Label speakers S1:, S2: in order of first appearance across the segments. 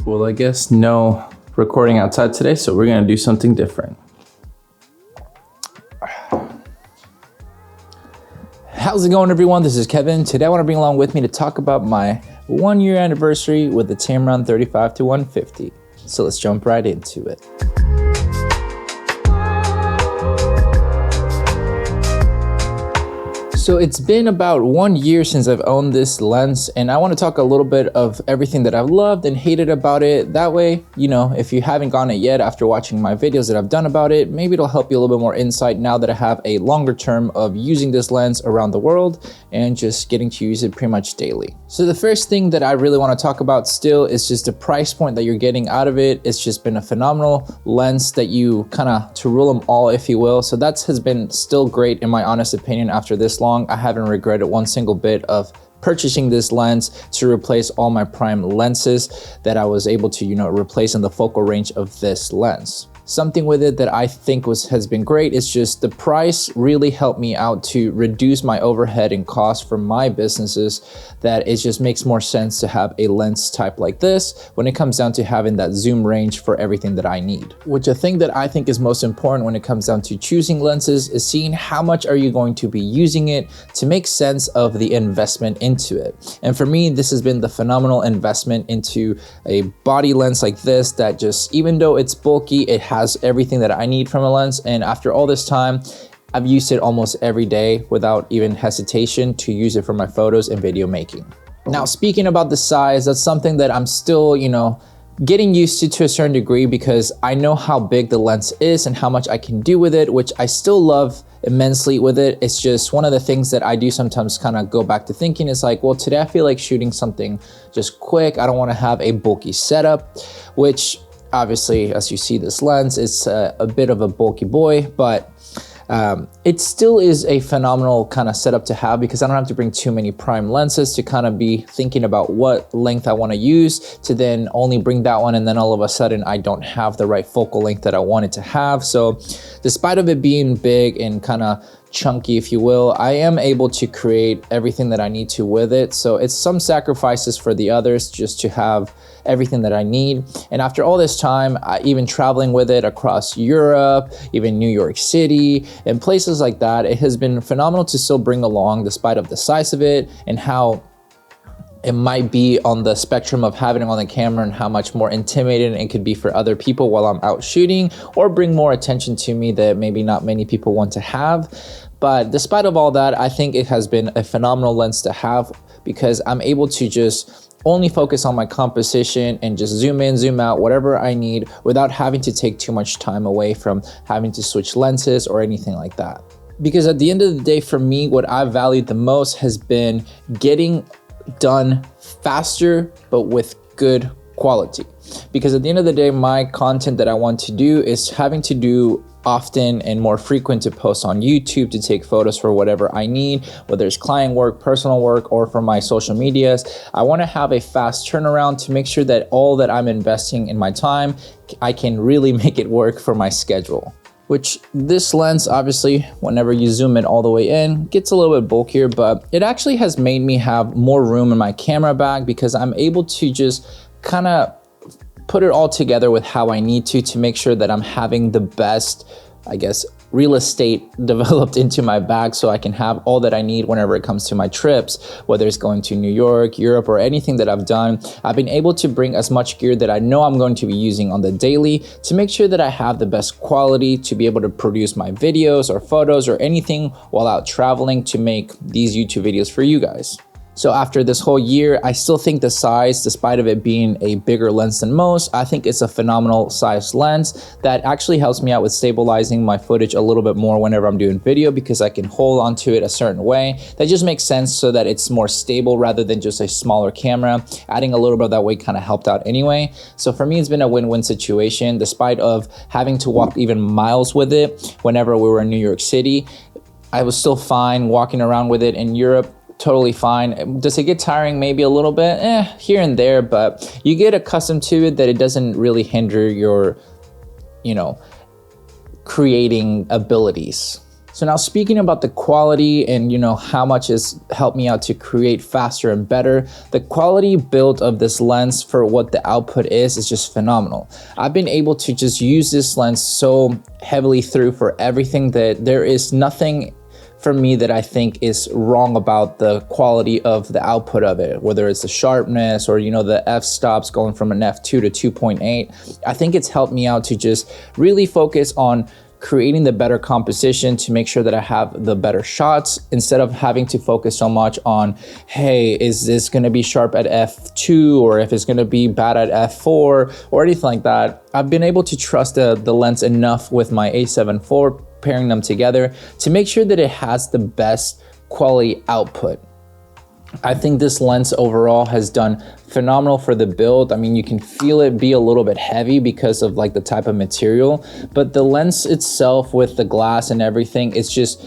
S1: Well, I guess no recording outside today, so we're gonna do something different. How's it going, everyone? This is Kevin. Today I want to bring along with me to talk about my 1-year anniversary with the Tamron 35-150. So let's jump right into it. So it's been about 1 year since I've owned this lens, and I want to talk a little bit of everything that I've loved and hated about it. That way, you know, if you haven't gotten it yet after watching my videos that I've done about it, maybe it'll help you a little bit more insight now that I have a longer term of using this lens around the world and just getting to use it pretty much daily. So the first thing that I really want to talk about still is just the price point that you're getting out of it. It's just been a phenomenal lens that you kind of to rule them all, if you will. So that has been still great in my honest opinion after this long. I haven't regretted one single bit of purchasing this lens to replace all my prime lenses that I was able to, replace in the focal range of this lens. Something with it that I think has been great is just the price really helped me out to reduce my overhead and cost for my businesses, that it just makes more sense to have a lens type like this when it comes down to having that zoom range for everything that I need. Which a thing that I think is most important when it comes down to choosing lenses is seeing how much are you going to be using it to make sense of the investment into it. And for me, this has been the phenomenal investment into a body lens like this that just, even though it's bulky, it has everything that I need from a lens. And after all this time, I've used it almost every day without even hesitation to use it for my photos and video making. Now, speaking about the size, that's something that I'm still, getting used to a certain degree, because I know how big the lens is and how much I can do with it, which I still love immensely with it. It's just one of the things that I do sometimes kind of go back to thinking is like, well, today I feel like shooting something just quick. I don't want to have a bulky setup, which obviously, as you see this lens, it's a bit of a bulky boy, but it still is a phenomenal kind of setup to have, because I don't have to bring too many prime lenses to kind of be thinking about what length I want to use to then only bring that one, and then all of a sudden I don't have the right focal length that I wanted to have. So despite of it being big and kind of chunky, if you will, I am able to create everything that I need to with it. So it's some sacrifices for the others just to have everything that I need. And after all this time, even traveling with it across Europe, even New York City and places like that, it has been phenomenal to still bring along despite of the size of it and how it might be on the spectrum of having it on the camera and how much more intimidating it could be for other people while I'm out shooting, or bring more attention to me that maybe not many people want to have. But despite of all that, I think it has been a phenomenal lens to have, because I'm able to just only focus on my composition and just zoom in, zoom out, whatever I need, without having to take too much time away from having to switch lenses or anything like that. Because at the end of the day, for me, what I valued the most has been getting done faster, but with good quality. Because at the end of the day, my content that I want to do is having to do often and more frequent to post on YouTube, to take photos for whatever I need, whether it's client work, personal work, or for my social medias. I want to have a fast turnaround to make sure that all that I'm investing in my time, I can really make it work for my schedule. Which this lens, obviously, whenever you zoom in all the way in, gets a little bit bulkier, but it actually has made me have more room in my camera bag, because I'm able to just kind of put it all together with how I need to make sure that I'm having the best, I guess, real estate developed into my bag, so I can have all that I need whenever it comes to my trips, whether it's going to New York, Europe, or anything that I've done. I've been able to bring as much gear that I know I'm going to be using on the daily to make sure that I have the best quality to be able to produce my videos or photos or anything while out traveling to make these YouTube videos for you guys. So after this whole year, I still think the size, despite of it being a bigger lens than most, I think it's a phenomenal size lens that actually helps me out with stabilizing my footage a little bit more whenever I'm doing video, because I can hold onto it a certain way that just makes sense so that it's more stable rather than just a smaller camera. Adding a little bit of that weight kind of helped out anyway. So for me, it's been a win-win situation, despite of having to walk even miles with it whenever we were in New York City. I was still fine walking around with it in Europe. Totally fine. Does it get tiring? Maybe a little bit, here and there, but you get accustomed to it that it doesn't really hinder your, creating abilities. So now speaking about the quality and how much it's helped me out to create faster and better, the quality build of this lens for what the output is just phenomenal. I've been able to just use this lens so heavily through for everything that there is nothing for me that I think is wrong about the quality of the output of it, whether it's the sharpness or the f-stops going from an f2 to 2.8. I think it's helped me out to just really focus on creating the better composition to make sure that I have the better shots instead of having to focus so much on, hey, is this gonna be sharp at f2 or if it's gonna be bad at f4 or anything like that. I've been able to trust the lens enough with my a7 IV, pairing them together to make sure that it has the best quality output. I think this lens overall has done phenomenal for the build. I mean, you can feel it be a little bit heavy because of like the type of material, but the lens itself with the glass and everything, it's just,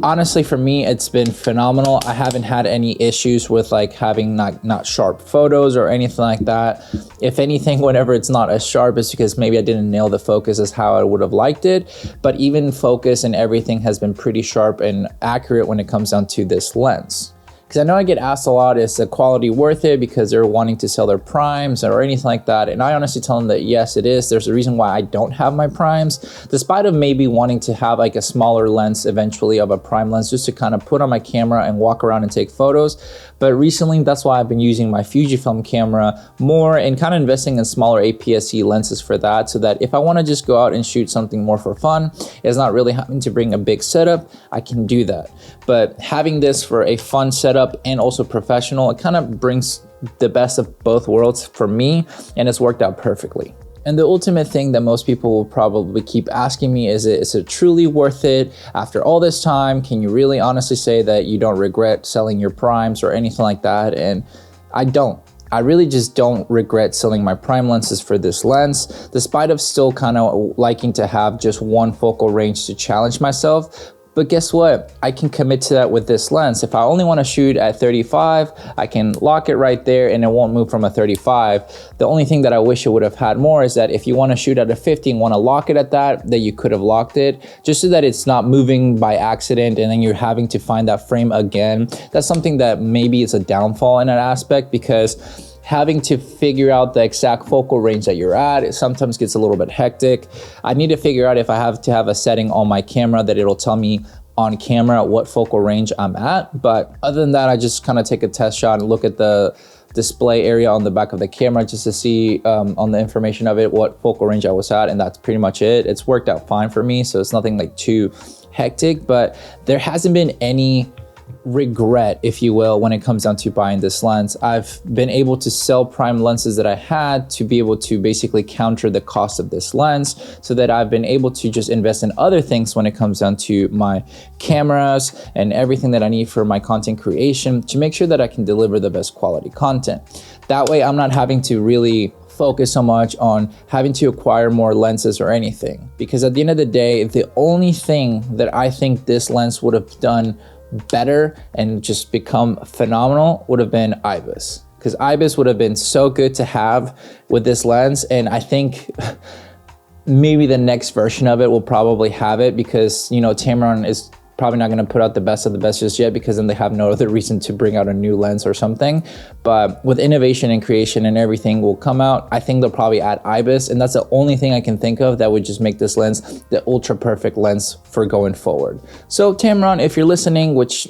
S1: honestly for me, it's been phenomenal. I haven't had any issues with like having not sharp photos or anything like that. If anything, whenever it's not as sharp, it's because maybe I didn't nail the focus as how I would have liked it. But even focus and everything has been pretty sharp and accurate when it comes down to this lens. Because I know I get asked a lot, is the quality worth it because they're wanting to sell their primes or anything like that? And I honestly tell them that yes, it is. There's a reason why I don't have my primes, despite of maybe wanting to have like a smaller lens eventually of a prime lens just to kind of put on my camera and walk around and take photos. But recently, that's why I've been using my Fujifilm camera more and kind of investing in smaller APS-C lenses for that, so that if I want to just go out and shoot something more for fun, it's not really having to bring a big setup, I can do that. But having this for a fun setup and also professional, it kind of brings the best of both worlds for me, and it's worked out perfectly. And the ultimate thing that most people will probably keep asking me is it truly worth it? After all this time, can you really honestly say that you don't regret selling your primes or anything like that? And I don't. I really just don't regret selling my prime lenses for this lens, despite of still kind of liking to have just one focal range to challenge myself. But guess what? I can commit to that with this lens. If I only want to shoot at 35, I can lock it right there and it won't move from a 35. The only thing that I wish it would have had more is that if you want to shoot at a 50 and want to lock it at that you could have locked it, just so that it's not moving by accident and then you're having to find that frame again. That's something that maybe is a downfall in that aspect, because having to figure out the exact focal range that you're at, it sometimes gets a little bit hectic. I need to figure out if I have to have a setting on my camera that it'll tell me on camera what focal range I'm at. But other than that, I just kind of take a test shot and look at the display area on the back of the camera just to see on the information of it what focal range I was at, and that's pretty much it. It's worked out fine for me, so it's nothing like too hectic, but there hasn't been any regret, if you will, when it comes down to buying this lens. I've been able to sell prime lenses that I had to be able to basically counter the cost of this lens, so that I've been able to just invest in other things when it comes down to my cameras and everything that I need for my content creation to make sure that I can deliver the best quality content. That way I'm not having to really focus so much on having to acquire more lenses or anything, because at the end of the day, the only thing that I think this lens would have done better and just become phenomenal would have been IBIS, because IBIS would have been so good to have with this lens. And I think maybe the next version of it will probably have it, because Tamron is probably not going to put out the best of the best just yet, because then they have no other reason to bring out a new lens or something. But with innovation and creation and everything will come out, I think they'll probably add IBIS, and that's the only thing I can think of that would just make this lens the ultra perfect lens for going forward. So Tamron, if you're listening, which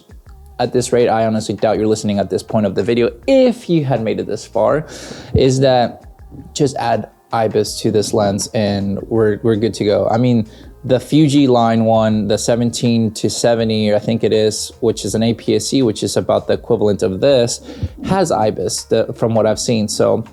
S1: at this rate I honestly doubt you're listening at this point of the video, if you had made it this far, is that just add IBIS to this lens and we're good to go. I mean, the Fuji line one, the 17-70, I think it is, which is an APS-C, which is about the equivalent of this, has IBIS from what I've seen. So,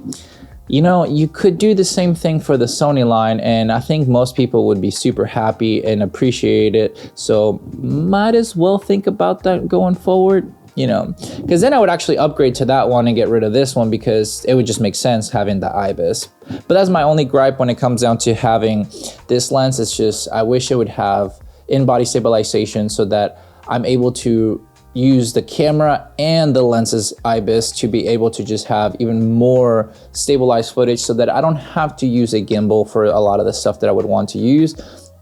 S1: you could do the same thing for the Sony line, and I think most people would be super happy and appreciate it. So might as well think about that going forward. Because then I would actually upgrade to that one and get rid of this one, because it would just make sense having the IBIS. But that's my only gripe when it comes down to having this lens. It's just, I wish it would have in-body stabilization so that I'm able to use the camera and the lens's IBIS to be able to just have even more stabilized footage, so that I don't have to use a gimbal for a lot of the stuff that I would want to use.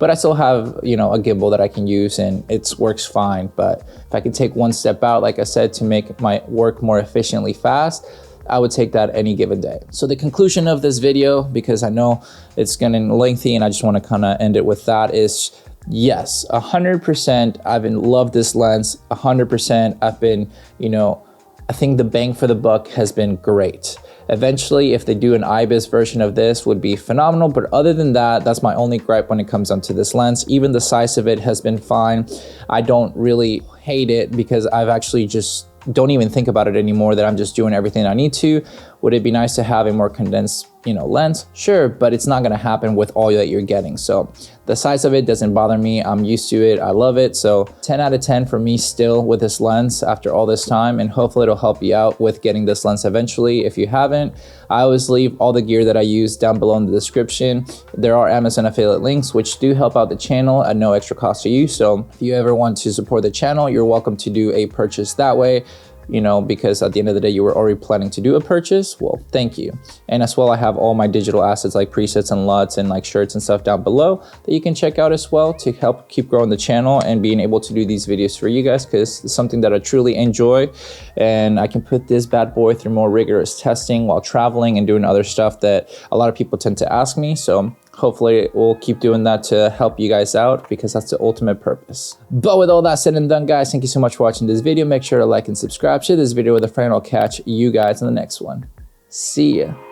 S1: but I still have, you know, a gimbal that I can use and it works fine. But if I could take one step out, like I said, to make my work more efficiently fast, I would take that any given day. So the conclusion of this video, because I know it's getting lengthy and I just want to kind of end it with that, is yes, 100% I've loved this lens. 100% I've been, you know, I think the bang for the buck has been great. Eventually, if they do an IBIS version of this, would be phenomenal. But other than that, that's my only gripe when it comes down to this lens. Even the size of it has been fine. I don't really hate it because I've actually just don't even think about it anymore, that I'm just doing everything I need to. Would it be nice to have a more condensed, you know, lens? Sure, but it's not gonna happen with all that you're getting. So the size of it doesn't bother me. I'm used to it. I love it. So 10 out of 10 for me still with this lens after all this time, and hopefully it'll help you out with getting this lens eventually. If you haven't, I always leave all the gear that I use down below in the description. There are Amazon affiliate links, which do help out the channel at no extra cost to you. So if you ever want to support the channel, you're welcome to do a purchase that way. You know, because at the end of the day, you were already planning to do a purchase. Well, thank you. And as well, I have all my digital assets like presets and LUTs and like shirts and stuff down below that you can check out as well to help keep growing the channel and being able to do these videos for you guys, because it's something that I truly enjoy. And I can put this bad boy through more rigorous testing while traveling and doing other stuff that a lot of people tend to ask me. So hopefully we'll keep doing that to help you guys out, because that's the ultimate purpose. But with all that said and done, guys, thank you so much for watching this video. Make sure to like and subscribe. Share this video with a friend. I'll catch you guys in the next one. See ya.